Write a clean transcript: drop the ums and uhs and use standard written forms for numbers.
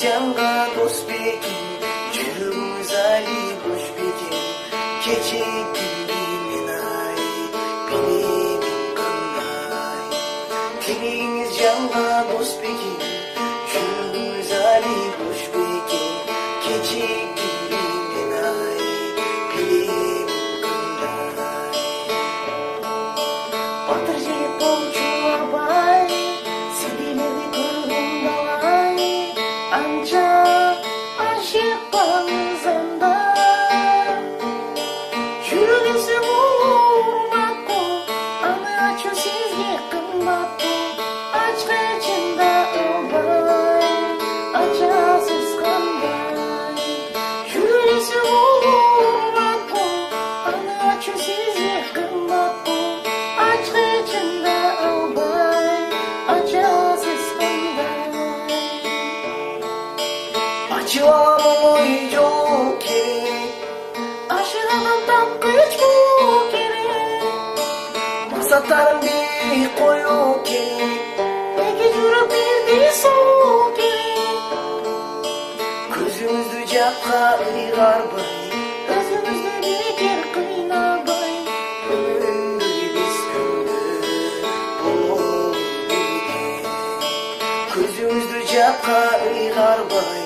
жанга дос бекем, жүрөгүңүз али бош бекем. Кечеги мен ай, билебин кандай. Тилегиңиз жанга дос бекем, жүрөгүңүз али бош бекем. Кечеги мен ай, билебин кандай. Батыр жигит болчу абай, сендерди көрдүм далай. Анча ашыкпаңыз анда, жүрөгүңүзгө урмат бул, аны ачуу сизге кымбат бул. Ачкычында албай, ачасыз кандай. Жүрөгүңүзгө урмат бул, аны ачуу сизге кымбат бул. Ачкычында албай, ачасыз кандай. Ачып аламын ой жол керек, ашыгандан тапкыч бул керек. Максаттарын бийик коюу керек, эки жүрөк бирдей суу керек. Көзүңүздү жакка ыйгарбай, өзүңүздү бекер кыйнабай. Өмүрү биз күндө бололу биге. Көзүңүздү жакка ыйгарбай,